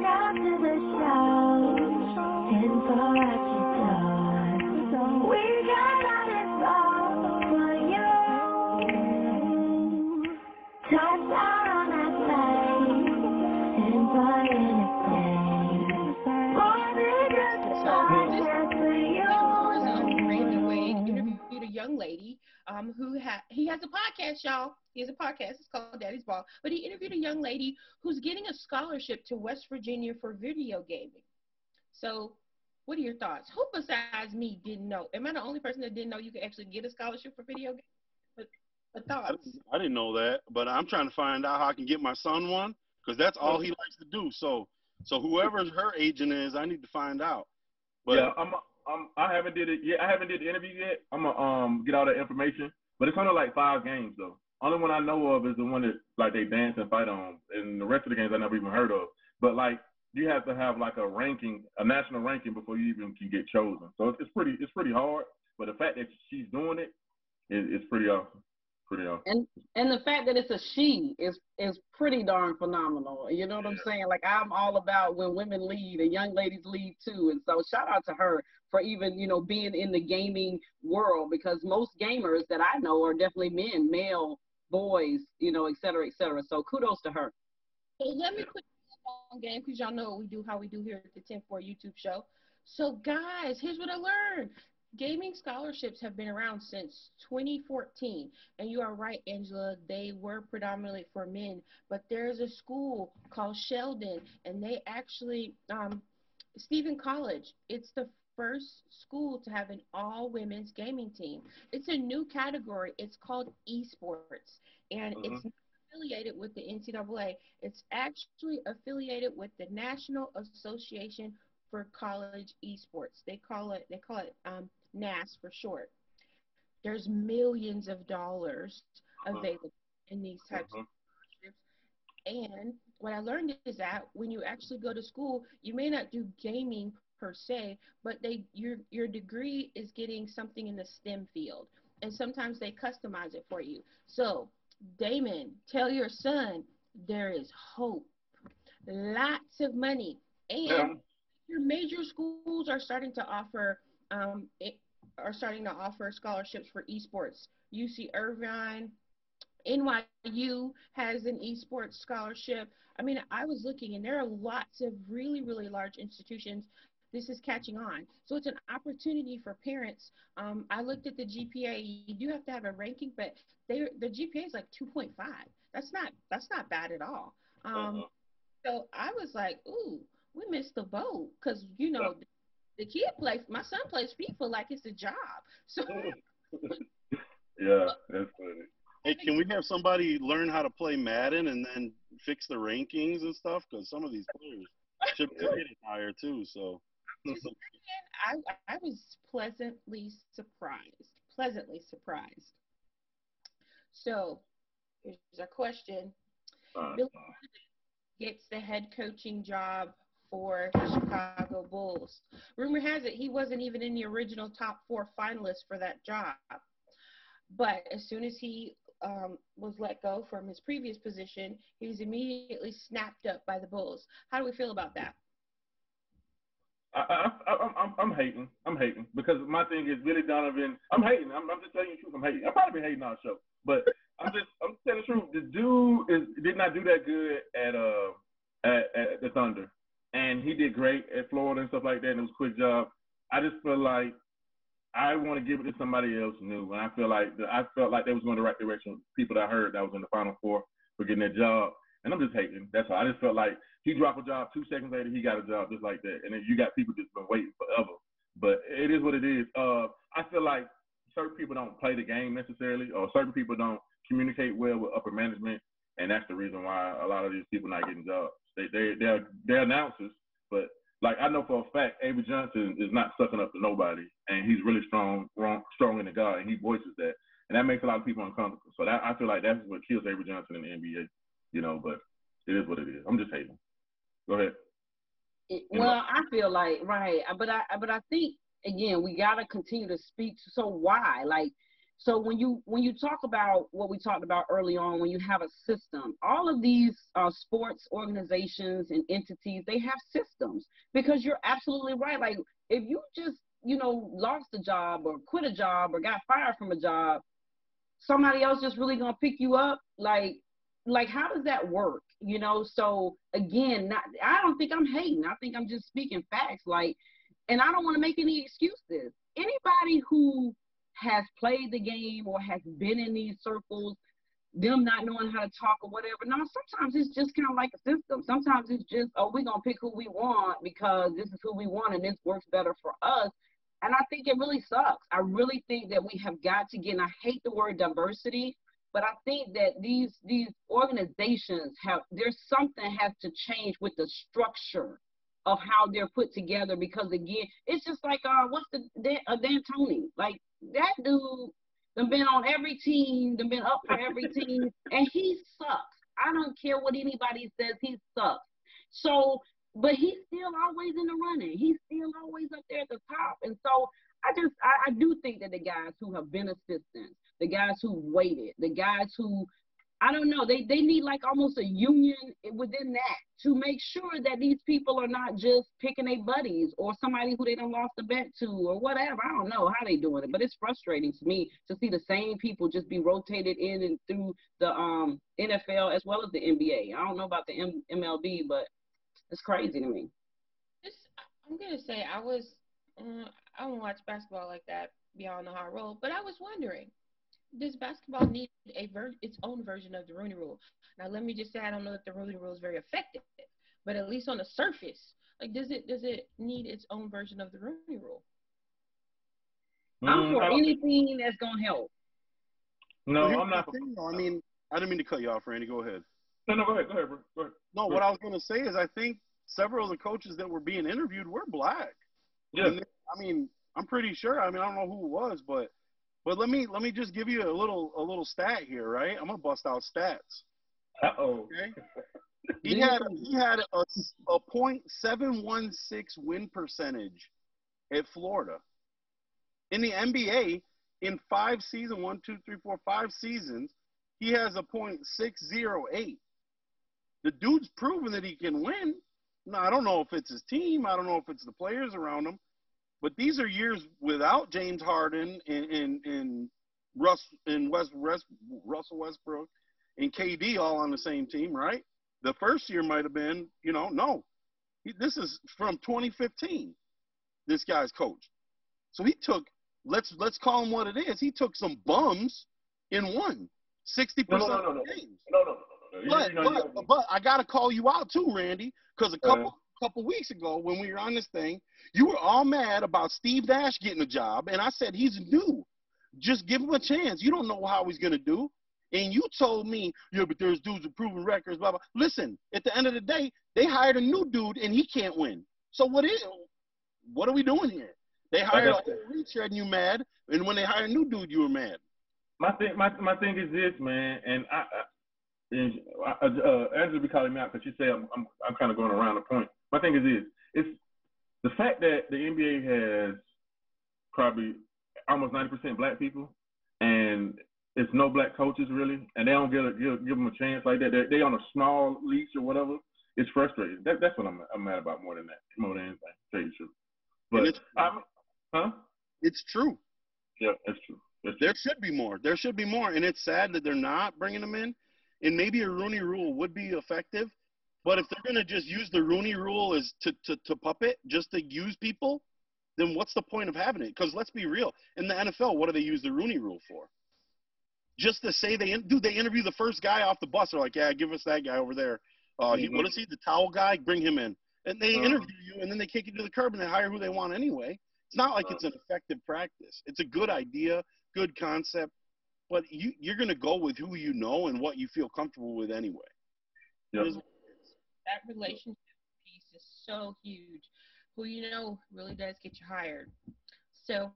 out to the show and for what you done. We got all this love for you. Touchdown on that face and for anything. More than just a song just for you. Brandon Wade interviewed a young lady he has a podcast, y'all. He has a podcast. It's called Daddy's Ball. But he interviewed a young lady who's getting a scholarship to West Virginia for video gaming. So what are your thoughts? Who besides me didn't know? Am I the only person that didn't know you could actually get a scholarship for video gaming? But thoughts? I didn't know that, but I'm trying to find out how I can get my son one, because that's all he likes to do. So whoever her agent is, I need to find out. But yeah, I haven't did it yet. I haven't did the interview yet. I'm gonna get all that information, but it's only like 5 games though. Only one I know of is the one that like they dance and fight on, and the rest of the games I never even heard of. But like you have to have like a ranking, a national ranking before you even can get chosen. So it's pretty hard. But the fact that she's doing it is pretty awesome. Pretty awesome. And the fact that it's a she is pretty darn phenomenal. You know what I'm saying? Like, I'm all about when women lead and young ladies lead too. And so shout out to her for even, being in the gaming world, because most gamers that I know are definitely men, male, boys, et cetera, et cetera. So kudos to her. So let me quickly on game, because y'all know what we do, how we do here at the 10-4 YouTube show. So guys, here's what I learned. Gaming scholarships have been around since 2014, and you are right, Angela, they were predominantly for men, but there's a school called Sheldon, and they actually, Stephen College, it's the first school to have an all-women's gaming team. It's a new category. It's called esports, and it's not affiliated with the NCAA. It's actually affiliated with the National Association for College Esports. They call it NAS for short. There's millions of dollars available in these types of scholarships. And what I learned is that when you actually go to school, you may not do gaming per se, but your degree is getting something in the STEM field. And sometimes they customize it for you. So, Damond, tell your son there is hope. Lots of money. And your major schools are starting to offer scholarships for esports. UC Irvine, NYU has an esports scholarship. I mean, I was looking, and there are lots of really, really large institutions. This is catching on. So it's an opportunity for parents. I looked at the GPA. You do have to have a ranking, but the GPA is like 2.5. That's not bad at all. So I was like, ooh, we missed the boat, because the kid my son plays FIFA like it's a job. So yeah, that's funny. Hey, can we have somebody learn how to play Madden and then fix the rankings and stuff? Because some of these players should be getting higher too. So I was pleasantly surprised. So here's our question. Bill gets the head coaching job for the Chicago Bulls. Rumor has it he wasn't even in the original top 4 finalists for that job. But as soon as he was let go from his previous position, he was immediately snapped up by the Bulls. How do we feel about that? I'm hating because my thing is Billy Donovan. I'm hating. I'm just telling you the truth. I'm hating. I've probably been hating on the show, but I'm telling the truth. The dude did not do that good at the Thunder, and he did great at Florida and stuff like that. And it was a quick job. I just feel like I want to give it to somebody else new, and I felt like they was going the right direction. People that I heard that was in the Final Four for getting that job, and I'm just hating. That's all. I just felt like he dropped a job 2 seconds later, he got a job just like that, and then you got people just been waiting forever. But it is what it is. I feel like certain people don't play the game necessarily, or certain people don't communicate well with upper management, and that's the reason why a lot of these people not getting jobs. They're announcers, but like I know for a fact, Avery Johnson is not sucking up to nobody, and he's really strong in the guard, and he voices that, and that makes a lot of people uncomfortable. So I feel like that's what kills Avery Johnson in the NBA, But it is what it is. I'm just hating. Go ahead. Well, I feel like right, but I think again we gotta continue to speak. So why? Like, So when you talk about what we talked about early on, when you have a system, all of these sports organizations and entities, they have systems, because you're absolutely right. Like, if you just, lost a job or quit a job or got fired from a job, somebody else just really gonna pick you up. Like how does that work? So again, I don't think I'm hating. I think I'm just speaking facts. Like, and I don't want to make any excuses. Anybody who has played the game or has been in these circles, them not knowing how to talk or whatever. No, sometimes it's just kind of like a system. Sometimes it's just, oh, we're going to pick who we want because this is who we want and this works better for us. And I think it really sucks. I really think that we have got to get, and I hate the word diversity, but I think that these organizations there's something has to change with the structure of how they're put together, because again, it's just like what's Dan Tony, like that dude done been on every team, done been up for every team, and he sucks. I don't care what anybody says, he sucks. So, but he's still always in the running. He's still always up there at the top. And so I do think that the guys who have been assistants, the guys who waited, the guys who, I don't know, they need like almost a union within that to make sure that these people are not just picking their buddies or somebody who they done lost a bet to or whatever. I don't know how they doing it, but it's frustrating to me to see the same people just be rotated in and through the NFL as well as the NBA. I don't know about the MLB, but it's crazy to me. I'm gonna say I don't watch basketball like that. Y'all know how I roll, but I was wondering, does basketball need its own version of the Rooney Rule? Now, let me just say, I don't know if the Rooney Rule is very effective, but at least on the surface, like, does it need its own version of the Rooney Rule? I'm for anything that's gonna help. No, well, I'm not. I mean, I didn't mean to cut you off, Randy. Go ahead. No, go ahead, bro. Go ahead. No, what I was going to say is I think several of the coaches that were being interviewed were black. Yeah. I mean, I'm pretty sure. I mean, I don't know who it was, but let me just give you a little stat here, right? I'm gonna bust out stats. Uh-oh. Okay. He had a .716 win percentage at Florida. In the NBA, in 5 seasons, 5 seasons, he has a .608. The dude's proven that he can win. Now, I don't know if it's his team. I don't know if it's the players around him. But these are years without James Harden and Russell Westbrook and KD all on the same team, right? The first year might have been, no. This is from 2015. This guy's coach. So he took, let's call him what it is. He took some bums and won 60% of the games. No. But I gotta call you out too, Randy, because a couple weeks ago when we were on this thing, you were all mad about Steve Nash getting a job, and I said he's new. Just give him a chance. You don't know how he's gonna do. And you told me, yeah, but there's dudes with proven records, blah blah. Listen, at the end of the day, they hired a new dude and he can't win. So what are we doing here? They hired a whole retread and you mad, and when they hired a new dude, you were mad. My thing is this, man, and Angela be calling me out because she say I'm kind of going around the point. My thing is this: it's the fact that the NBA has probably almost 90% black people, and it's no black coaches really, and they don't give them a chance like that. They on a small leash or whatever. It's frustrating. That's what I'm mad about more than anything. To tell you the truth. But It's true. Yeah, it's true. There should be more. There should be more, and it's sad that they're not bringing them in. And maybe a Rooney Rule would be effective, but if they're going to just use the Rooney Rule as to puppet, just to use people, then what's the point of having it? Because let's be real. In the NFL, what do they use the Rooney Rule for? Just to say they interview the first guy off the bus. They're like, yeah, give us that guy over there. What is he, the towel guy? Bring him in. And they interview you, and then they kick you to the curb, and they hire who they want anyway. It's not like it's an effective practice. It's a good idea, good concept, but you're going to go with who you know and what you feel comfortable with anyway. Yep. That relationship piece is so huge. Who you know really does get you hired. So